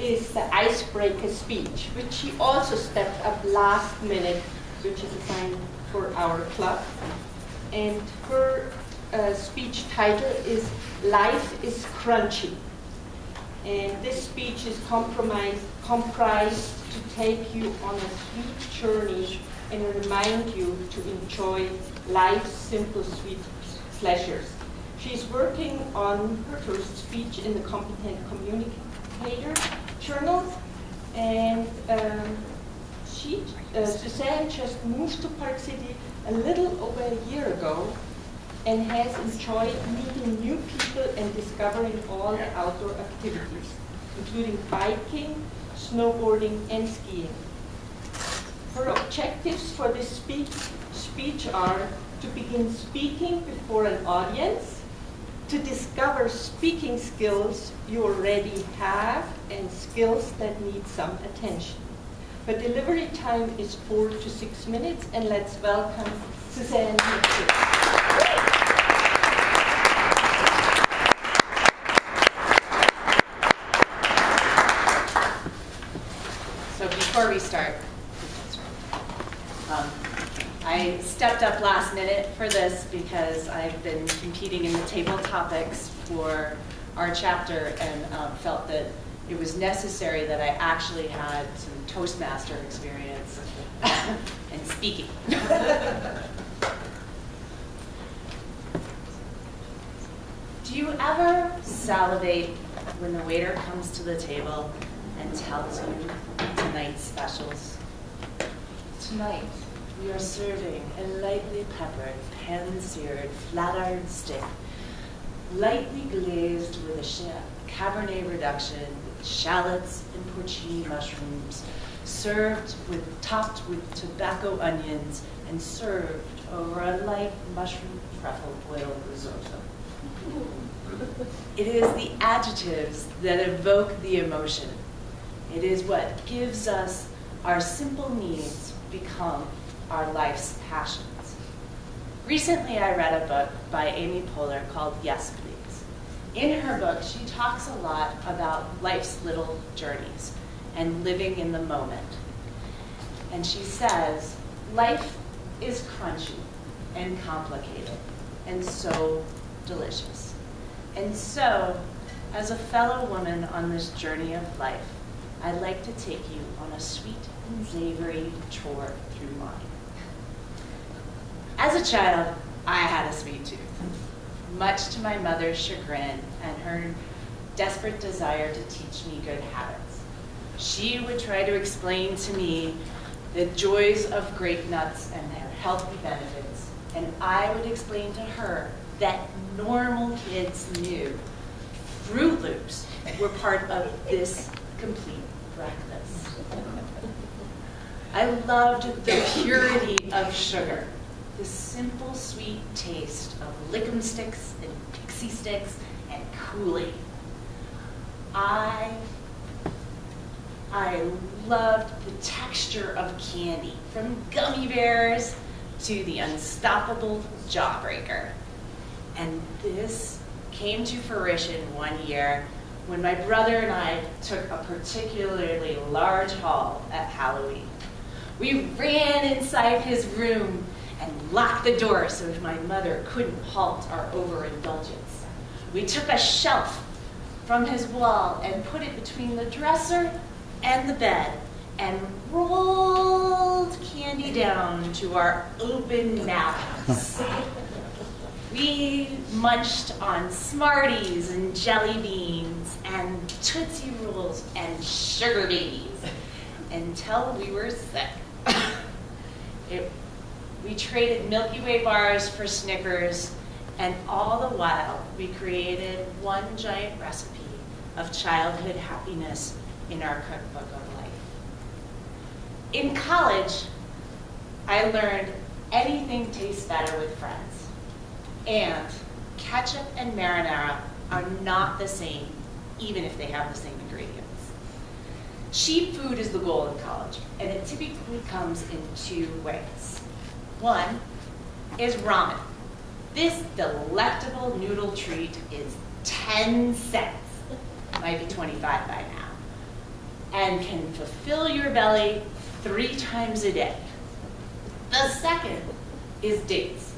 is the Icebreaker speech, which she also stepped up last minute, which is a sign for our club. And her speech title is Life is Crunchy. And this speech is comprised to take you on a sweet journey and remind you to enjoy life's simple, sweet pleasures. She's working on her first speech in the Competent Communicator Journal, and Suzanne just moved to Park City a little over a year ago and has enjoyed meeting new people and discovering all the outdoor activities, including biking, snowboarding, and skiing. Her objectives for this speech are to begin speaking before an audience, to discover speaking skills you already have and skills that need some attention. Her delivery time is 4 to 6 minutes, and let's welcome Suzanne. So before we start, I stepped up last minute for this because I've been competing in the table topics for our chapter and felt that it was necessary that I actually had some Toastmaster experience and speaking. Do you ever salivate when the waiter comes to the table and tells you tonight's specials? Tonight, we are serving a lightly peppered, pan-seared, flat-iron steak, lightly glazed with a Cabernet reduction, with shallots and porcini mushrooms, topped with tobacco onions, and served over a light mushroom truffle boiled risotto. It is the adjectives that evoke the emotion. It is what gives us our simple needs become our life's passions. Recently, I read a book by Amy Poehler called Yes, Please. In her book, she talks a lot about life's little journeys and living in the moment. And she says, life is crunchy and complicated and so delicious. And so, as a fellow woman on this journey of life, I'd like to take you on a sweet and savory tour through mine. As a child, I had a sweet tooth, much to my mother's chagrin and her desperate desire to teach me good habits. She would try to explain to me the joys of grape nuts and their healthy benefits, and I would explain to her that normal kids knew Fruit Loops were part of this complete breakfast. I loved the purity of sugar, the simple sweet taste of Lick'em Sticks and Pixie Sticks and Kool-Aid. I loved the texture of candy, from gummy bears to the unstoppable Jawbreaker. And this came to fruition one year when my brother and I took a particularly large haul at Halloween. We ran inside his room and locked the door so my mother couldn't halt our overindulgence. We took a shelf from his wall and put it between the dresser and the bed and rolled candy down to our open mouths. We munched on Smarties and jelly beans and Tootsie Rolls and sugar babies until we were sick. We traded Milky Way bars for Snickers, and all the while we created one giant recipe of childhood happiness in our cookbook of life. In college, I learned anything tastes better with friends. And ketchup and marinara are not the same, even if they have the same ingredients. Cheap food is the goal in college, and it typically comes in two ways. One is ramen. This delectable noodle treat is 10 cents. Might be 25 by now. and can fulfill your belly 3 times a day. The second is dates.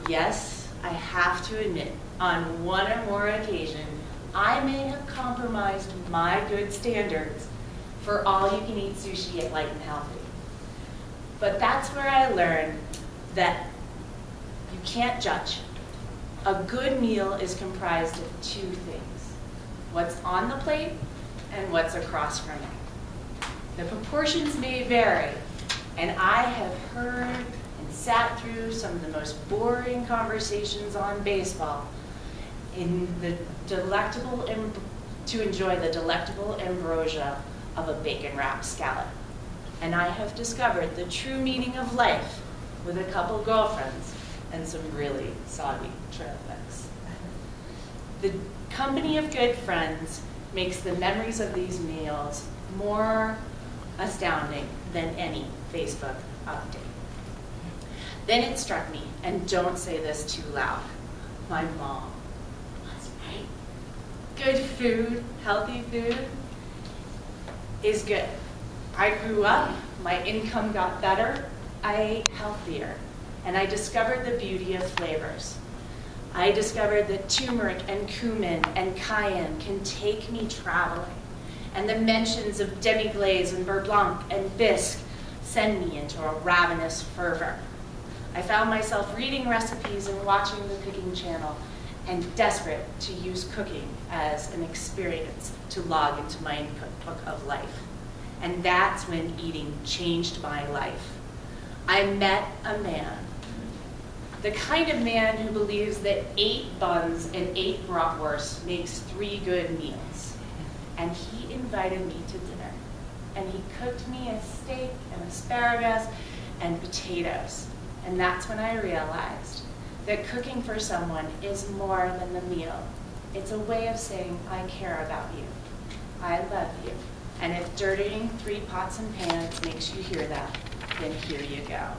Yes, I have to admit, on one or more occasions, I may have compromised my good standards for all-you-can-eat sushi at Light and Healthy. But that's where I learned that you can't judge. A good meal is comprised of 2 things: what's on the plate and what's across from it. The proportions may vary, and I have heard and sat through some of the most boring conversations on baseball to enjoy the delectable ambrosia of a bacon-wrapped scallop. And I have discovered the true meaning of life with a couple girlfriends and some really soggy trail mix. The company of good friends makes the memories of these meals more astounding than any Facebook update. Then it struck me, and don't say this too loud, my mom was right. Good food, healthy food, is good. I grew up, my income got better, I ate healthier, and I discovered the beauty of flavors. I discovered that turmeric and cumin and cayenne can take me traveling, and the mentions of demi-glace and beurre blanc and bisque send me into a ravenous fervor. I found myself reading recipes and watching the cooking channel, and desperate to use cooking as an experience to log into my cookbook of life. And that's when eating changed my life. I met a man, the kind of man who believes that 8 buns and 8 bratwursts makes 3 good meals. And he invited me to dinner. And he cooked me a steak and asparagus and potatoes. And that's when I realized that cooking for someone is more than the meal. It's a way of saying, I care about you. I love you. And if dirtying 3 pots and pans makes you hear that, then here you go.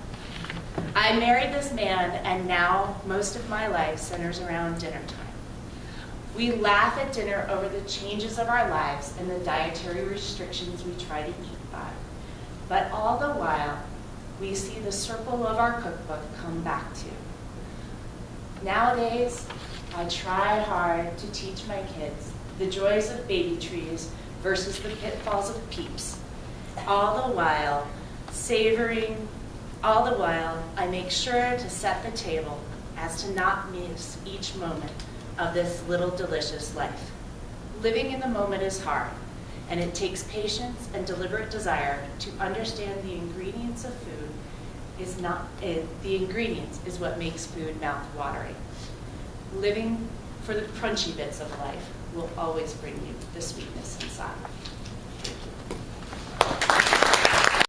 I married this man, and now most of my life centers around dinner time. We laugh at dinner over the changes of our lives and the dietary restrictions we try to eat by. But all the while, we see the circle of our cookbook come back to. Nowadays, I try hard to teach my kids the joys of baby trees versus the pitfalls of peeps. All the while, I make sure to set the table as to not miss each moment of this little delicious life. Living in the moment is hard, and it takes patience and deliberate desire to understand the ingredients of food the ingredients is what makes food mouth-watering. Living for the crunchy bits of life will always bring you the sweetness inside.